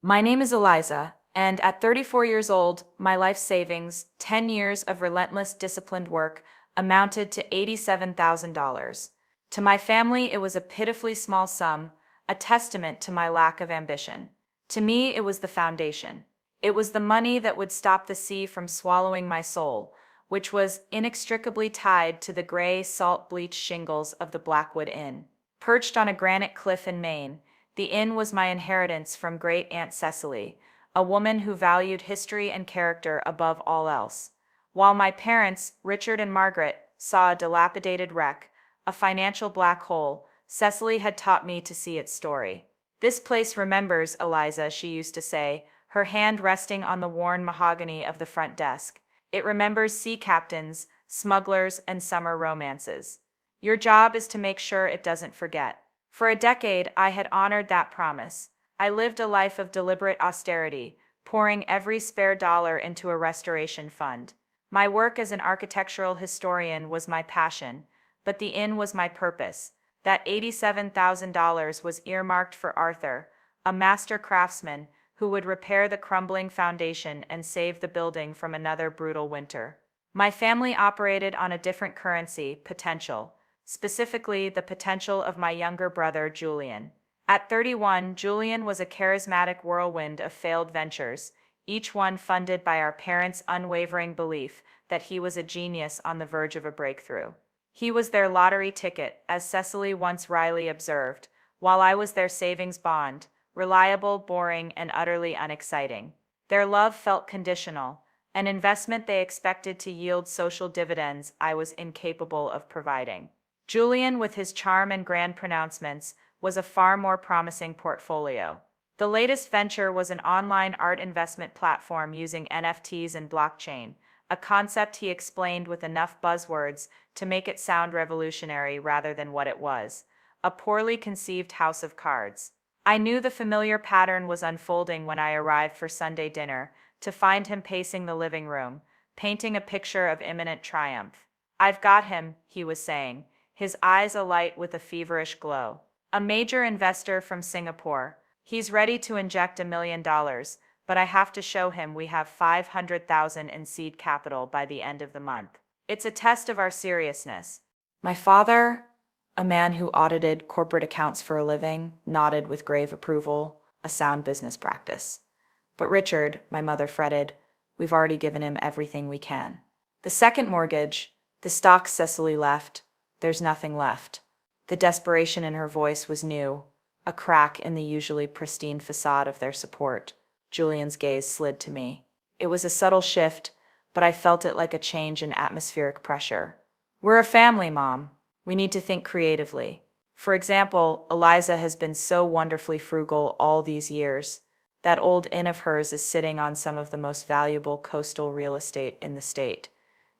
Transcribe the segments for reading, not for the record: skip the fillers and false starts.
My name is Eliza, and at 34 years old, my life savings, 10 years of relentless disciplined work, amounted to $87,000. To my family, it was a pitifully small sum, a testament to my lack of ambition. To me, it was the foundation. It was the money that would stop the sea from swallowing my soul, which was inextricably tied to the gray, salt-bleached shingles of the Blackwood Inn. Perched on a granite cliff in Maine, the inn was my inheritance from great Aunt Cecily, a woman who valued history and character above all else. While my parents, Richard and Margaret, saw a dilapidated wreck, a financial black hole, Cecily had taught me to see its story. This place remembers, Eliza, she used to say, her hand resting on the worn mahogany of the front desk. It remembers sea captains, smugglers, and summer romances. Your job is to make sure it doesn't forget. For a decade, I had honored that promise. I lived a life of deliberate austerity, pouring every spare dollar into a restoration fund. My work as an architectural historian was my passion, but the inn was my purpose. That $87,000 was earmarked for Arthur, a master craftsman who would repair the crumbling foundation and save the building from another brutal winter. My family operated on a different currency, potential, specifically the potential of my younger brother, Julian. At 31, Julian was a charismatic whirlwind of failed ventures, each one funded by our parents' unwavering belief that he was a genius on the verge of a breakthrough. He was their lottery ticket, as Cecily once wryly observed, while I was their savings bond, reliable, boring, and utterly unexciting. Their love felt conditional, an investment they expected to yield social dividends I was incapable of providing. Julian, with his charm and grand pronouncements, was a far more promising portfolio. The latest venture was an online art investment platform using NFTs and blockchain, a concept he explained with enough buzzwords to make it sound revolutionary rather than what it was, a poorly conceived house of cards. I knew the familiar pattern was unfolding when I arrived for Sunday dinner, to find him pacing the living room, painting a picture of imminent triumph. "I've got him," he was saying, his eyes alight with a feverish glow. "A major investor from Singapore. He's ready to inject $1 million, but I have to show him we have 500,000 in seed capital by the end of the month. It's a test of our seriousness." My father, a man who audited corporate accounts for a living, nodded with grave approval, a sound business practice. "But Richard," my mother fretted, "we've already given him everything we can. The second mortgage, the stocks Cecily left, there's nothing left." The desperation in her voice was new, a crack in the usually pristine facade of their support. Julian's gaze slid to me. It was a subtle shift, but I felt it like a change in atmospheric pressure. "We're a family, Mom. We need to think creatively. For example, Eliza has been so wonderfully frugal all these years. That old inn of hers is sitting on some of the most valuable coastal real estate in the state."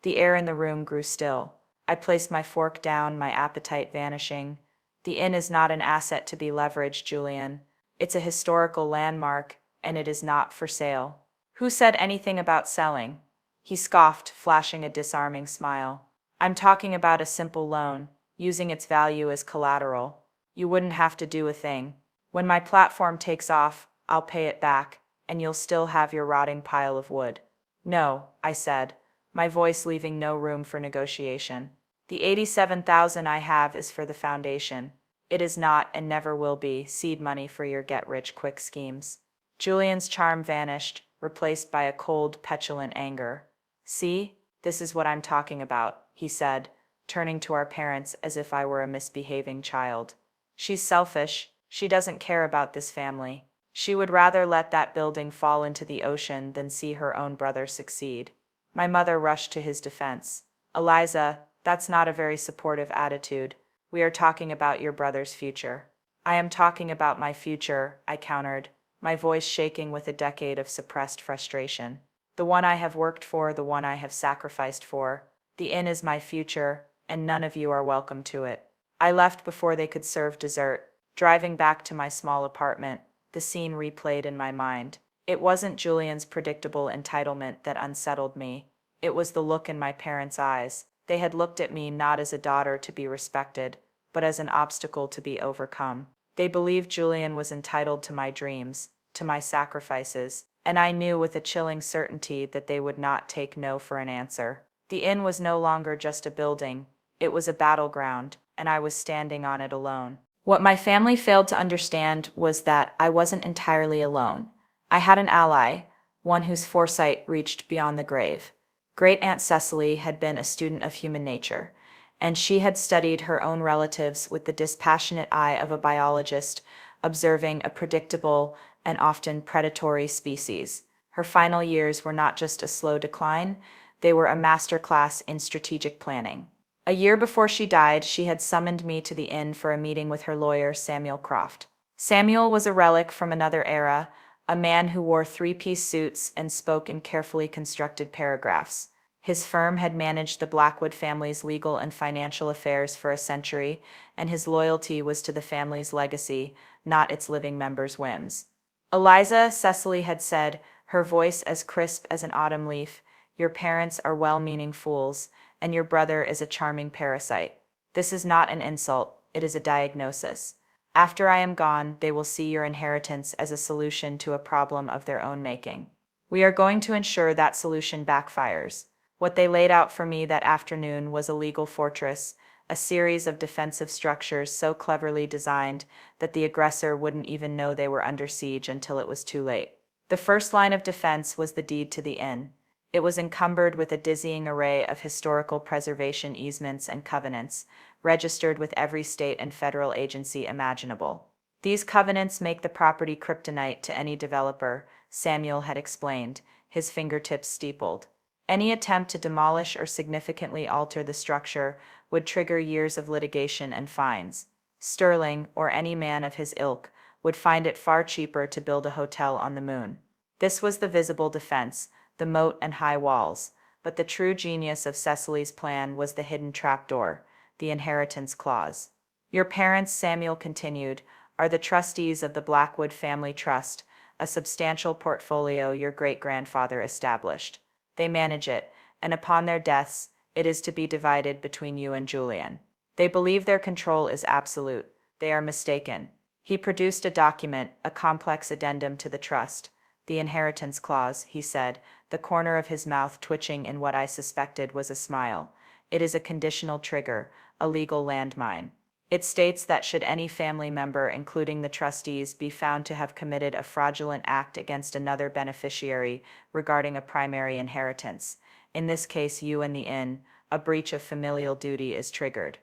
The air in the room grew still. I placed my fork down, my appetite vanishing. "The inn is not an asset to be leveraged, Julian. It's a historical landmark, and it is not for sale." "Who said anything about selling?" He scoffed, flashing a disarming smile. "I'm talking about a simple loan, using its value as collateral. You wouldn't have to do a thing. When my platform takes off, I'll pay it back, and you'll still have your rotting pile of wood." "No," I said, my voice leaving no room for negotiation. "The 87,000 I have is for the foundation. It is not, and never will be, seed money for your get-rich-quick schemes." Julian's charm vanished, replaced by a cold, petulant anger. "See, this is what I'm talking about," he said, turning to our parents as if I were a misbehaving child. "She's selfish. She doesn't care about this family. She would rather let that building fall into the ocean than see her own brother succeed." My mother rushed to his defense. "Eliza, that's not a very supportive attitude. We are talking about your brother's future." "I am talking about my future," I countered, my voice shaking with a decade of suppressed frustration. "The one I have worked for, the one I have sacrificed for. The inn is my future, and none of you are welcome to it." I left before they could serve dessert. Driving back to my small apartment, the scene replayed in my mind. It wasn't Julian's predictable entitlement that unsettled me. It was the look in my parents' eyes. They had looked at me not as a daughter to be respected, but as an obstacle to be overcome. They believed Julian was entitled to my dreams, to my sacrifices, and I knew with a chilling certainty that they would not take no for an answer. The inn was no longer just a building, it was a battleground, and I was standing on it alone. What my family failed to understand was that I wasn't entirely alone. I had an ally, one whose foresight reached beyond the grave. Great Aunt Cecily had been a student of human nature, and she had studied her own relatives with the dispassionate eye of a biologist observing a predictable and often predatory species. Her final years were not just a slow decline, they were a masterclass in strategic planning. A year before she died, she had summoned me to the inn for a meeting with her lawyer, Samuel Croft. Samuel was a relic from another era, a man who wore three-piece suits and spoke in carefully constructed paragraphs. His firm had managed the Blackwood family's legal and financial affairs for a century, and his loyalty was to the family's legacy, not its living members' whims. "Eliza," Cecily had said, her voice as crisp as an autumn leaf, "your parents are well-meaning fools, and your brother is a charming parasite. This is not an insult, it is a diagnosis. After I am gone, they will see your inheritance as a solution to a problem of their own making. We are going to ensure that solution backfires." What they laid out for me that afternoon was a legal fortress, a series of defensive structures so cleverly designed that the aggressor wouldn't even know they were under siege until it was too late. The first line of defense was the deed to the inn. It was encumbered with a dizzying array of historical preservation easements and covenants, registered with every state and federal agency imaginable. "These covenants make the property kryptonite to any developer," Samuel had explained, his fingertips steepled. "Any attempt to demolish or significantly alter the structure would trigger years of litigation and fines. Sterling, or any man of his ilk, would find it far cheaper to build a hotel on the moon." This was the visible defense, the moat and high walls, but the true genius of Cecily's plan was the hidden trapdoor, the inheritance clause. "Your parents," Samuel continued, "are the trustees of the Blackwood Family Trust, a substantial portfolio your great-grandfather established. They manage it, and upon their deaths, it is to be divided between you and Julian. They believe their control is absolute. They are mistaken." He produced a document, a complex addendum to the trust. "The inheritance clause," he said, the corner of his mouth twitching in what I suspected was a smile. "It is a conditional trigger, a legal landmine. It states that should any family member, including the trustees, be found to have committed a fraudulent act against another beneficiary regarding a primary inheritance, in this case you and the inn, a breach of familial duty is triggered."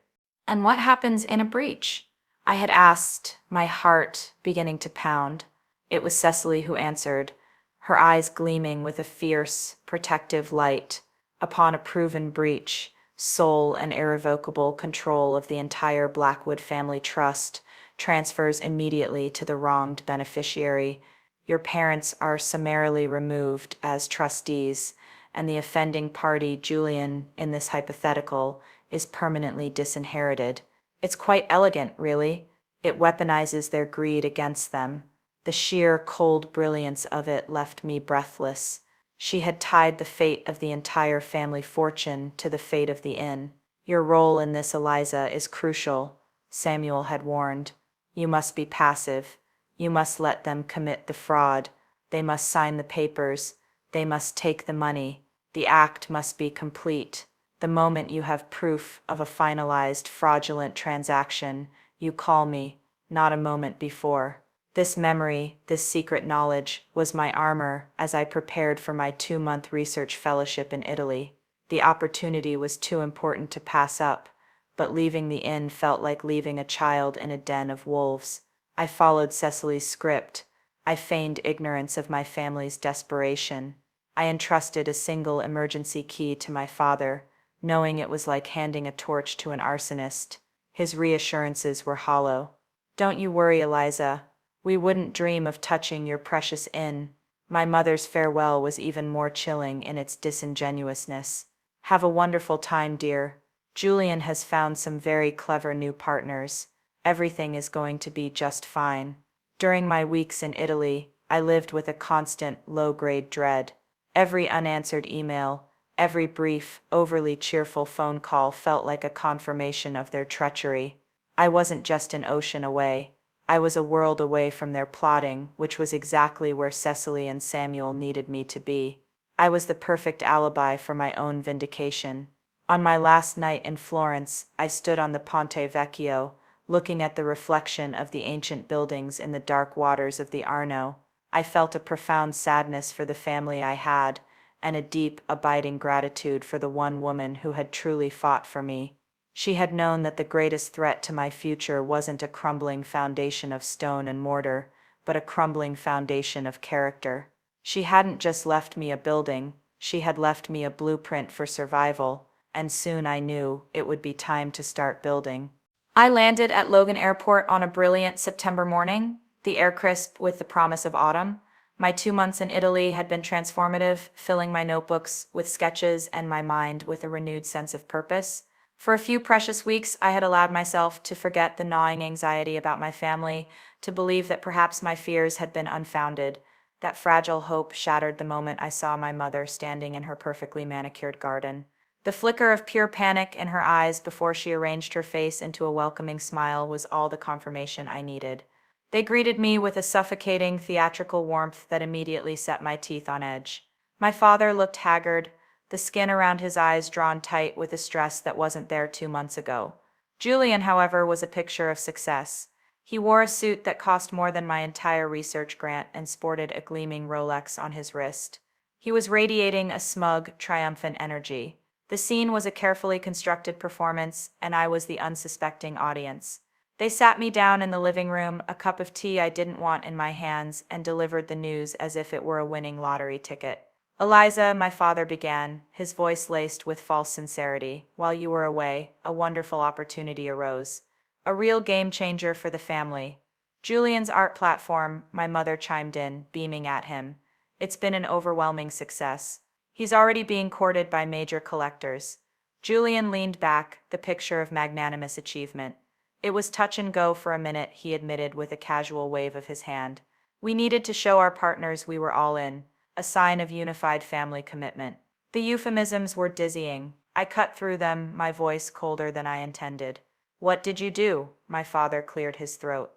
"And what happens in a breach?" I had asked, my heart beginning to pound. It was Cecily who answered, her eyes gleaming with a fierce, protective light. "Upon a proven breach, sole and irrevocable control of the entire Blackwood Family Trust transfers immediately to the wronged beneficiary. Your parents are summarily removed as trustees, and the offending party, Julian, in this hypothetical, is permanently disinherited. It's quite elegant, really. It weaponizes their greed against them. The sheer, cold brilliance of it left me breathless. She had tied the fate of the entire family fortune to the fate of the inn. "Your role in this, Eliza, is crucial," Samuel had warned. "You must be passive. You must let them commit the fraud. They must sign the papers. They must take the money. The act must be complete. The moment you have proof of a finalized fraudulent transaction, you call me, not a moment before." This memory, this secret knowledge, was my armor as I prepared for my 2-month research fellowship in Italy. The opportunity was too important to pass up, but leaving the inn felt like leaving a child in a den of wolves. I followed Cecily's script. I feigned ignorance of my family's desperation. I entrusted a single emergency key to my father, knowing it was like handing a torch to an arsonist. His reassurances were hollow. "Don't you worry, Eliza. We wouldn't dream of touching your precious inn." My mother's farewell was even more chilling in its disingenuousness. "Have a wonderful time, dear. Julian has found some very clever new partners. Everything is going to be just fine." During my weeks in Italy, I lived with a constant, low-grade dread. Every unanswered email, every brief, overly cheerful phone call felt like a confirmation of their treachery. I wasn't just an ocean away. I was a world away from their plotting, which was exactly where Cecily and Samuel needed me to be. I was the perfect alibi for my own vindication. On my last night in Florence, I stood on the Ponte Vecchio, looking at the reflection of the ancient buildings in the dark waters of the Arno. I felt a profound sadness for the family I had, and a deep, abiding gratitude for the one woman who had truly fought for me. She had known that the greatest threat to my future wasn't a crumbling foundation of stone and mortar, but a crumbling foundation of character. She hadn't just left me a building, she had left me a blueprint for survival, and soon I knew it would be time to start building. I landed at Logan Airport on a brilliant September morning, the air crisp with the promise of autumn. My 2 months in Italy had been transformative, filling my notebooks with sketches and my mind with a renewed sense of purpose. For a few precious weeks, I had allowed myself to forget the gnawing anxiety about my family, to believe that perhaps my fears had been unfounded. That fragile hope shattered the moment I saw my mother standing in her perfectly manicured garden. The flicker of pure panic in her eyes before she arranged her face into a welcoming smile was all the confirmation I needed. They greeted me with a suffocating, theatrical warmth that immediately set my teeth on edge. My father looked haggard, the skin around his eyes drawn tight with a stress that wasn't there 2 months ago. Julian, however, was a picture of success. He wore a suit that cost more than my entire research grant and sported a gleaming Rolex on his wrist. He was radiating a smug, triumphant energy. The scene was a carefully constructed performance, and I was the unsuspecting audience. They sat me down in the living room, a cup of tea I didn't want in my hands, and delivered the news as if it were a winning lottery ticket. "Eliza," my father began, his voice laced with false sincerity, "while you were away, a wonderful opportunity arose. A real game changer for the family." "Julian's art platform," my mother chimed in, beaming at him. "It's been an overwhelming success. He's already being courted by major collectors." Julian leaned back, the picture of magnanimous achievement. "It was touch and go for a minute," he admitted with a casual wave of his hand. "We needed to show our partners we were all in, a sign of unified family commitment." The euphemisms were dizzying. I cut through them, my voice colder than I intended. "What did you do?" My father cleared his throat.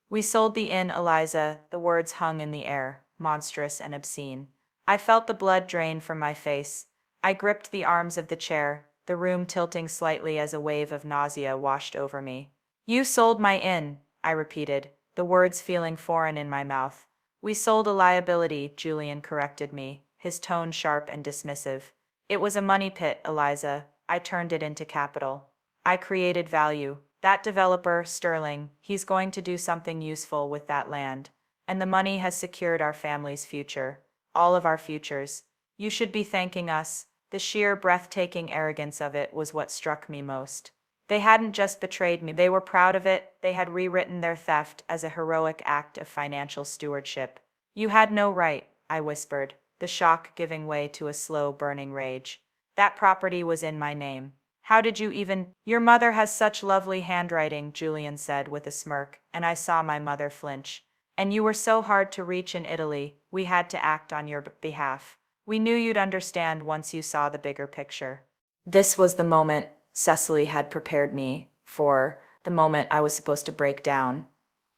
"We sold the inn, Eliza." The words hung in the air, monstrous and obscene. I felt the blood drain from my face. I gripped the arms of the chair, the room tilting slightly as a wave of nausea washed over me. "You sold my inn," I repeated, the words feeling foreign in my mouth. "We sold a liability," Julian corrected me, his tone sharp and dismissive. "It was a money pit, Eliza. I turned it into capital. I created value. That developer, Sterling, he's going to do something useful with that land. And the money has secured our family's future. All of our futures. You should be thanking us." The sheer breathtaking arrogance of it was what struck me most. They hadn't just betrayed me, they were proud of it. They had rewritten their theft as a heroic act of financial stewardship. "You had no right," I whispered, the shock giving way to a slow burning rage. "That property was in my name. How did you even—" "Your mother has such lovely handwriting," Julian said with a smirk, and I saw my mother flinch. "And you were so hard to reach in Italy, we had to act on your behalf. We knew you'd understand once you saw the bigger picture." This was the moment Cecily had prepared me for, the moment I was supposed to break down,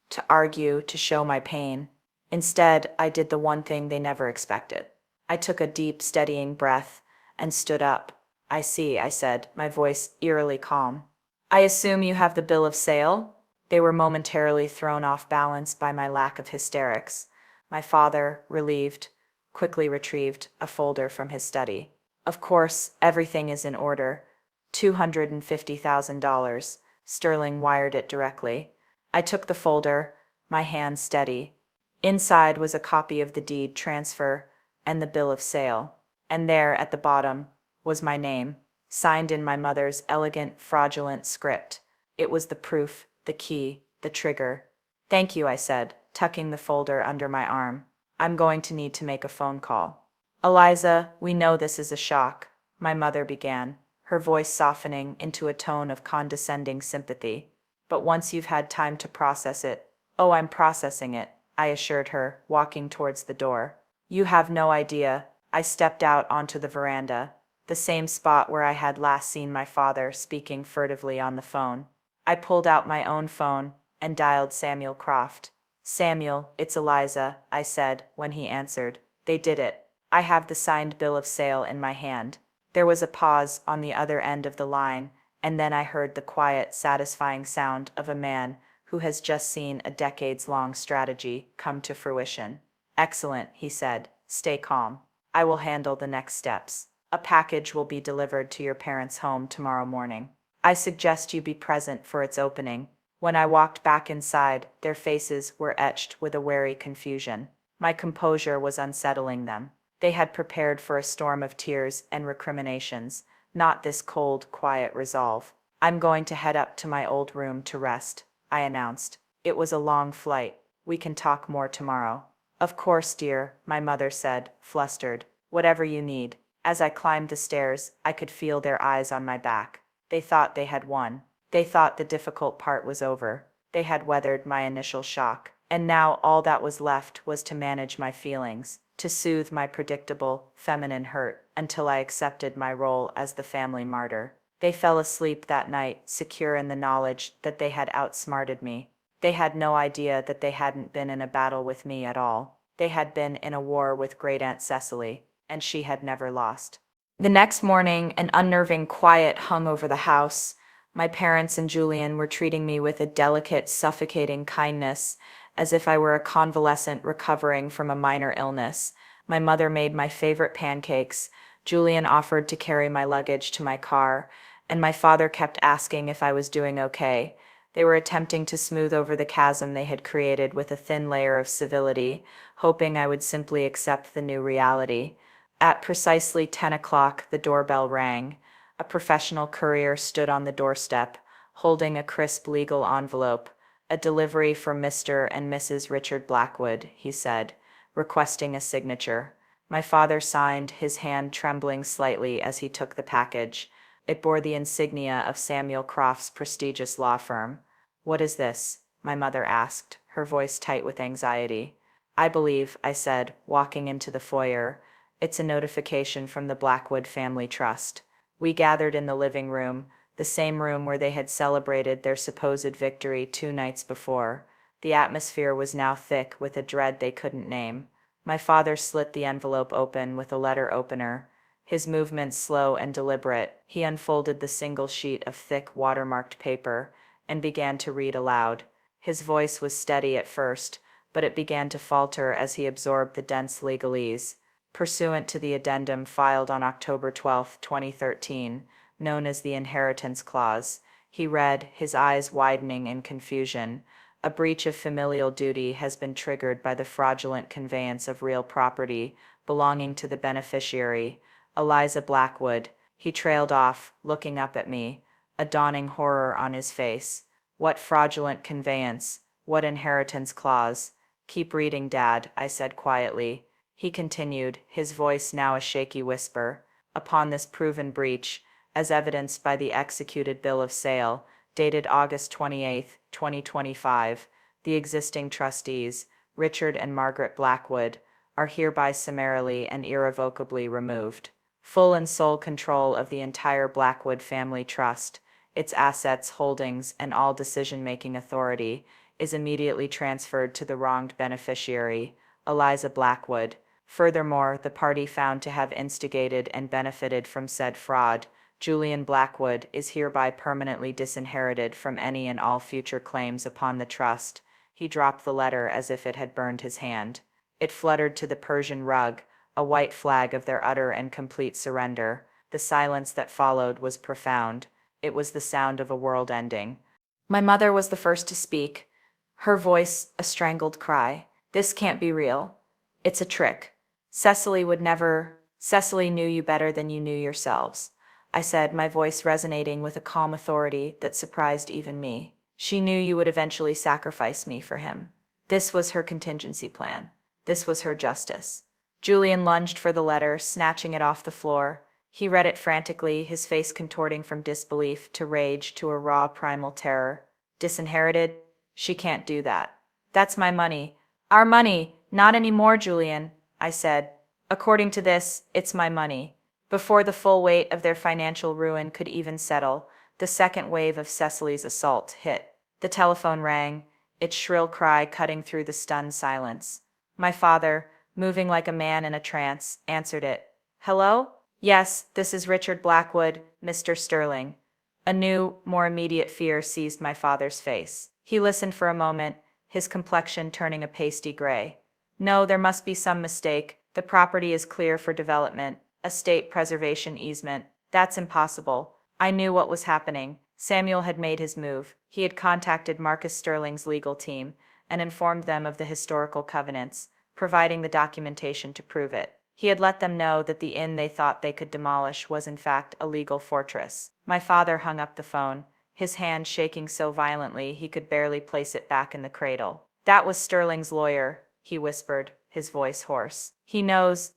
to argue, to show my pain. Instead, I did the one thing they never expected. I took a deep, steadying breath and stood up. "I see," I said, my voice eerily calm. "I assume you have the bill of sale?" They were momentarily thrown off balance by my lack of hysterics. My father, relieved, quickly retrieved a folder from his study. "Of course, everything is in order. $250,000. Sterling wired it directly." I took the folder, my hand steady. Inside was a copy of the deed transfer and the bill of sale. And there, at the bottom, was my name, signed in my mother's elegant, fraudulent script. It was the proof, the key, the trigger. "Thank you," I said, tucking the folder under my arm. "I'm going to need to make a phone call." "Eliza, we know this is a shock," my mother began, her voice softening into a tone of condescending sympathy. "But once you've had time to process it—" "Oh, I'm processing it," I assured her, walking towards the door. "You have no idea." I stepped out onto the veranda, the same spot where I had last seen my father speaking furtively on the phone. I pulled out my own phone and dialed Samuel Croft. "Samuel, it's Eliza," I said when he answered. "They did it. I have the signed bill of sale in my hand." There was a pause on the other end of the line, and then I heard the quiet, satisfying sound of a man who has just seen a decades-long strategy come to fruition. "Excellent," he said. "Stay calm. I will handle the next steps. A package will be delivered to your parents' home tomorrow morning. I suggest you be present for its opening." When I walked back inside, their faces were etched with a wary confusion. My composure was unsettling them. They had prepared for a storm of tears and recriminations, not this cold, quiet resolve. "I'm going to head up to my old room to rest," I announced. "It was a long flight. We can talk more tomorrow." "Of course, dear," my mother said, flustered. "Whatever you need." As I climbed the stairs, I could feel their eyes on my back. They thought they had won. They thought the difficult part was over. They had weathered my initial shock. And now all that was left was to manage my feelings, to soothe my predictable, feminine hurt until I accepted my role as the family martyr. They fell asleep that night, secure in the knowledge that they had outsmarted me. They had no idea that they hadn't been in a battle with me at all. They had been in a war with Great Aunt Cecily, and she had never lost. The next morning, an unnerving quiet hung over the house. My parents and Julian were treating me with a delicate, suffocating kindness, as if I were a convalescent recovering from a minor illness. My mother made my favorite pancakes. Julian offered to carry my luggage to my car, and my father kept asking if I was doing okay. They were attempting to smooth over the chasm they had created with a thin layer of civility, hoping I would simply accept the new reality. At precisely 10 o'clock, the doorbell rang. A professional courier stood on the doorstep, holding a crisp legal envelope. "A delivery for Mr. and Mrs. Richard Blackwood," he said, requesting a signature. My father signed, his hand trembling slightly as he took the package. It bore the insignia of Samuel Croft's prestigious law firm. "What is this?" my mother asked, her voice tight with anxiety. "I believe," I said, walking into the foyer, "it's a notification from the Blackwood Family Trust." We gathered in the living room, the same room where they had celebrated their supposed victory 2 nights before. The atmosphere was now thick with a dread they couldn't name. My father slit the envelope open with a letter opener. His movements slow and deliberate, he unfolded the single sheet of thick, watermarked paper and began to read aloud. His voice was steady at first, but it began to falter as he absorbed the dense legalese. "Pursuant to the addendum filed on October 12, 2013, known as the Inheritance Clause," he read, his eyes widening in confusion, "a breach of familial duty has been triggered by the fraudulent conveyance of real property belonging to the beneficiary, Eliza Blackwood." He trailed off, looking up at me, a dawning horror on his face. "What fraudulent conveyance? What inheritance clause?" "Keep reading, Dad," I said quietly. He continued, his voice now a shaky whisper. "Upon this proven breach, as evidenced by the executed bill of sale, dated August 28, 2025, the existing trustees, Richard and Margaret Blackwood, are hereby summarily and irrevocably removed. Full and sole control of the entire Blackwood Family Trust, its assets, holdings, and all decision-making authority is immediately transferred to the wronged beneficiary, Eliza Blackwood. Furthermore, the party found to have instigated and benefited from said fraud, Julian Blackwood, is hereby permanently disinherited from any and all future claims upon the trust." He dropped the letter as if it had burned his hand. It fluttered to the Persian rug, a white flag of their utter and complete surrender. The silence that followed was profound. It was the sound of a world ending. My mother was the first to speak, her voice a strangled cry. "This can't be real. It's a trick. Cecily would never—" "Cecily knew you better than you knew yourselves," I said, my voice resonating with a calm authority that surprised even me. "She knew you would eventually sacrifice me for him. This was her contingency plan. This was her justice." Julian lunged for the letter, snatching it off the floor. He read it frantically, his face contorting from disbelief to rage to a raw primal terror. "Disinherited? She can't do that. That's my money. Our money. Not anymore, Julian," I said. "According to this, it's my money." Before the full weight of their financial ruin could even settle, the second wave of Cecily's assault hit. The telephone rang. its shrill cry cutting through the stunned silence. My father, moving like a man in a trance, answered it. Hello? Yes, this is Richard Blackwood, Mr. Sterling. A new, more immediate fear seized my father's face. He listened for a moment, his complexion turning a pasty gray. No, there must be some mistake. The property is clear for development. A state preservation easement. That's impossible. I knew what was happening. Samuel had made his move. He had contacted Marcus Sterling's legal team and informed them of the historical covenants, providing the documentation to prove it. He had let them know that the inn they thought they could demolish was in fact a legal fortress. My father hung up the phone, his hand shaking so violently he could barely place it back in the cradle. That was Sterling's lawyer, he whispered, his voice hoarse. He knows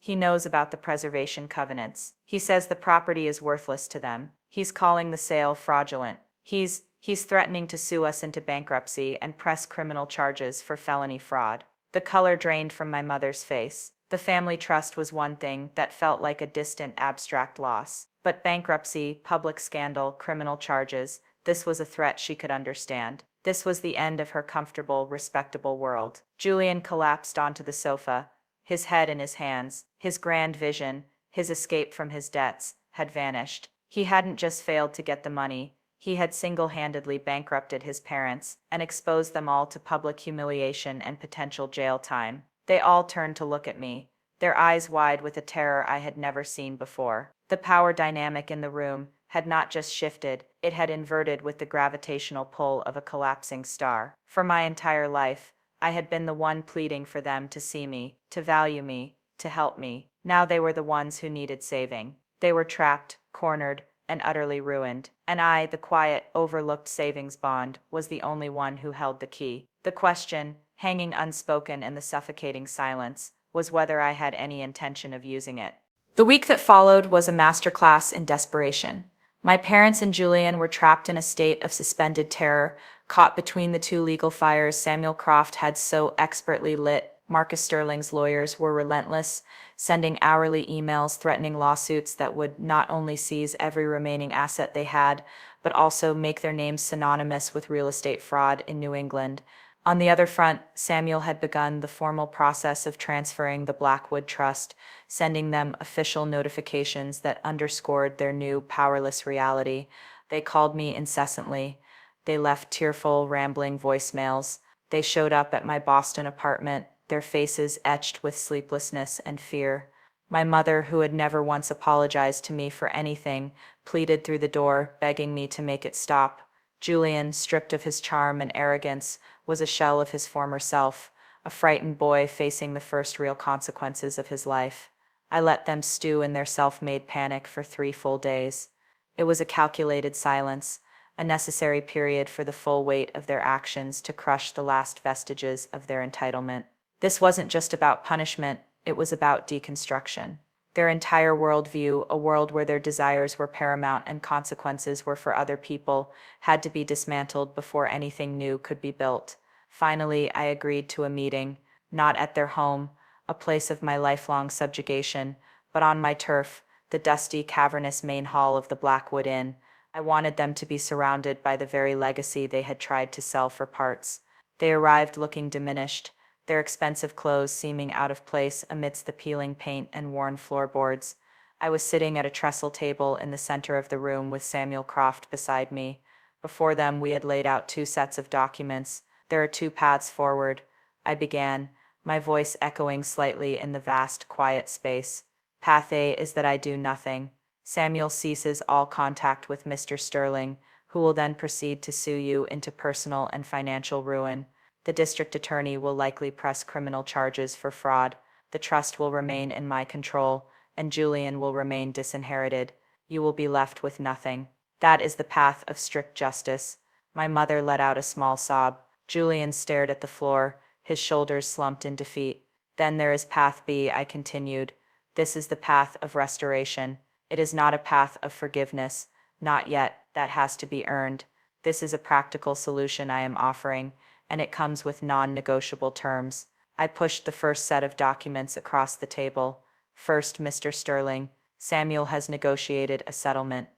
about the preservation covenants. He says the property is worthless to them. He's calling the sale fraudulent. He's threatening to sue us into bankruptcy and press criminal charges for felony fraud. The color drained from my mother's face. The family trust was one thing that felt like a distant abstract loss. But bankruptcy, public scandal, criminal charges, this was a threat she could understand. This was the end of her comfortable, respectable world. Julian collapsed onto the sofa, his head in his hands. His grand vision, his escape from his debts, had vanished. He hadn't just failed to get the money, he had single-handedly bankrupted his parents and exposed them all to public humiliation and potential jail time. They all turned to look at me, their eyes wide with a terror I had never seen before. The power dynamic in the room had not just shifted, it had inverted with the gravitational pull of a collapsing star. For my entire life, I had been the one pleading for them to see me, to value me, to help me. Now they were the ones who needed saving. They were trapped, cornered, and utterly ruined. And I, the quiet, overlooked savings bond, was the only one who held the key. The question, hanging unspoken in the suffocating silence, was whether I had any intention of using it. The week that followed was a masterclass in desperation. My parents and Julian were trapped in a state of suspended terror, caught between the two legal fires Samuel Croft had so expertly lit. Marcus Sterling's lawyers were relentless, sending hourly emails threatening lawsuits that would not only seize every remaining asset they had, but also make their names synonymous with real estate fraud in New England. On the other front, Samuel had begun the formal process of transferring the Blackwood Trust, sending them official notifications that underscored their new powerless reality. They called me incessantly. They left tearful, rambling voicemails. They showed up at my Boston apartment, their faces etched with sleeplessness and fear. My mother, who had never once apologized to me for anything, pleaded through the door, begging me to make it stop. Julian, stripped of his charm and arrogance, was a shell of his former self, a frightened boy facing the first real consequences of his life. I let them stew in their self-made panic for 3 full days. It was a calculated silence, a necessary period for the full weight of their actions to crush the last vestiges of their entitlement. This wasn't just about punishment, it was about deconstruction. Their entire worldview, a world where their desires were paramount and consequences were for other people, had to be dismantled before anything new could be built. Finally, I agreed to a meeting, not at their home, a place of my lifelong subjugation, but on my turf, the dusty, cavernous main hall of the Blackwood Inn. I wanted them to be surrounded by the very legacy they had tried to sell for parts. They arrived looking diminished, their expensive clothes seeming out of place amidst the peeling paint and worn floorboards. I was sitting at a trestle table in the center of the room with Samuel Croft beside me. Before them we had laid out 2 sets of documents. There are 2 paths forward, I began, my voice echoing slightly in the vast, quiet space. Path A is that I do nothing. Samuel ceases all contact with Mr. Sterling, who will then proceed to sue you into personal and financial ruin. The district attorney will likely press criminal charges for fraud. The trust will remain in my control, and Julian will remain disinherited. You will be left with nothing. That is the path of strict justice. My mother let out a small sob. Julian stared at the floor, his shoulders slumped in defeat. Then there is path B, I continued. This is the path of restoration. It is not a path of forgiveness. Not yet. That has to be earned. This is a practical solution I am offering, and it comes with non-negotiable terms. I pushed the first set of documents across the table. First, Mr. Sterling. Samuel has negotiated a settlement.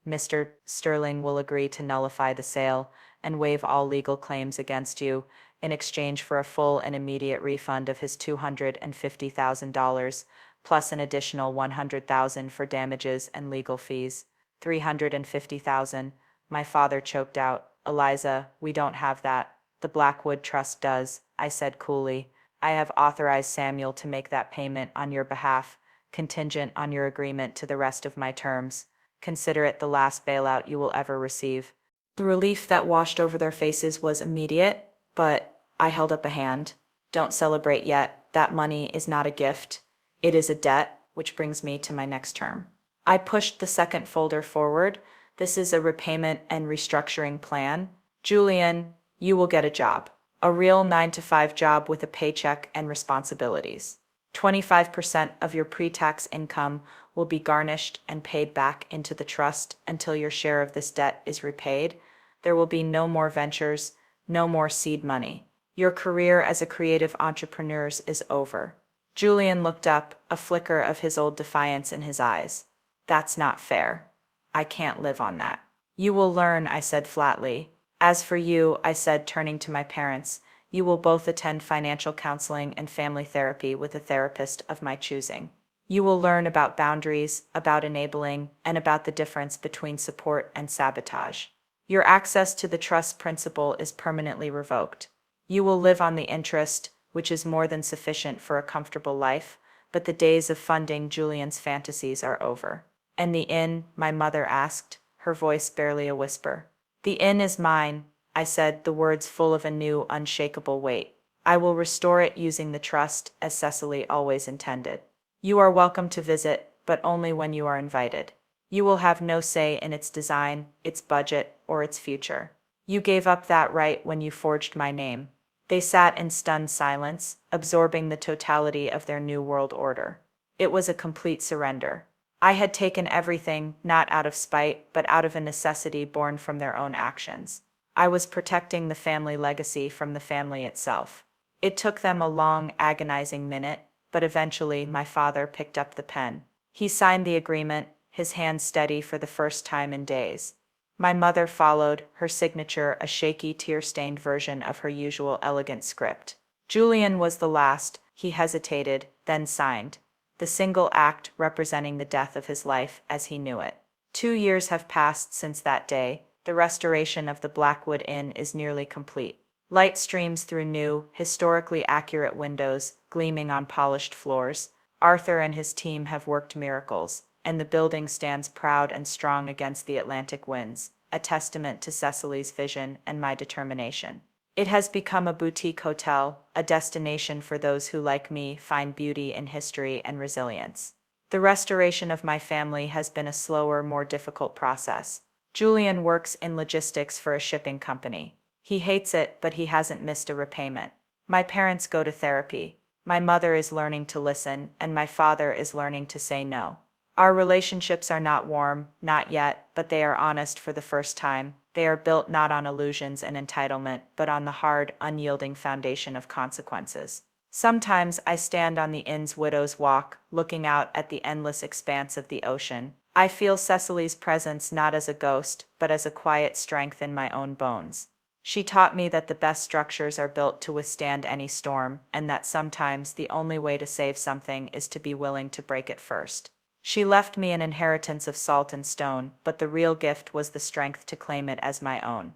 Mr. Sterling will agree to nullify the sale and waive all legal claims against you. in exchange for a full and immediate refund of his $250,000, plus an additional $100,000 for damages and legal fees. $350,000, my father choked out. Eliza, we don't have that. The Blackwood Trust does, I said coolly. I have authorized Samuel to make that payment on your behalf, contingent on your agreement to the rest of my terms. Consider it the last bailout you will ever receive. The relief that washed over their faces was immediate, but I held up a hand. Don't celebrate yet. That money is not a gift. It is a debt, which brings me to my next term. I pushed the second folder forward. This is a repayment and restructuring plan. Julian, you will get a job. A real 9-to-5 job with a paycheck and responsibilities. 25% of your pre-tax income will be garnished and paid back into the trust until your share of this debt is repaid. There will be no more ventures, no more seed money. Your career as a creative entrepreneur is over. Julian looked up, a flicker of his old defiance in his eyes. That's not fair. I can't live on that. You will learn, I said flatly. As for you, I said, turning to my parents, you will both attend financial counseling and family therapy with a therapist of my choosing. You will learn about boundaries, about enabling, and about the difference between support and sabotage. Your access to the trust principal is permanently revoked. You will live on the interest, which is more than sufficient for a comfortable life, but the days of funding Julian's fantasies are over. And the inn? My mother asked, her voice barely a whisper. The inn is mine, I said, the words full of a new, unshakable weight. I will restore it using the trust, as Cecily always intended. You are welcome to visit, but only when you are invited. You will have no say in its design, its budget, or its future. You gave up that right when you forged my name. They sat in stunned silence, absorbing the totality of their new world order. It was a complete surrender. I had taken everything, not out of spite, but out of a necessity born from their own actions. I was protecting the family legacy from the family itself. It took them a long, agonizing minute, but eventually my father picked up the pen. He signed the agreement, his hand steady for the first time in days. My mother followed, her signature a shaky, tear-stained version of her usual elegant script. Julian was the last. He hesitated, then signed. The single act representing the death of his life as he knew it. 2 years have passed since that day. The restoration of the Blackwood Inn is nearly complete. Light streams through new, historically accurate windows, gleaming on polished floors. Arthur and his team have worked miracles, and the building stands proud and strong against the Atlantic winds, a testament to Cecily's vision and my determination. It has become a boutique hotel, a destination for those who, like me, find beauty in history and resilience. The restoration of my family has been a slower, more difficult process. Julian works in logistics for a shipping company. He hates it, but he hasn't missed a repayment. My parents go to therapy. My mother is learning to listen, and my father is learning to say no. Our relationships are not warm, not yet, but they are honest for the first time. They are built not on illusions and entitlement, but on the hard, unyielding foundation of consequences. Sometimes I stand on the inn's widow's walk, looking out at the endless expanse of the ocean. I feel Cecily's presence not as a ghost, but as a quiet strength in my own bones. She taught me that the best structures are built to withstand any storm, and that sometimes the only way to save something is to be willing to break it first. She left me an inheritance of salt and stone, but the real gift was the strength to claim it as my own.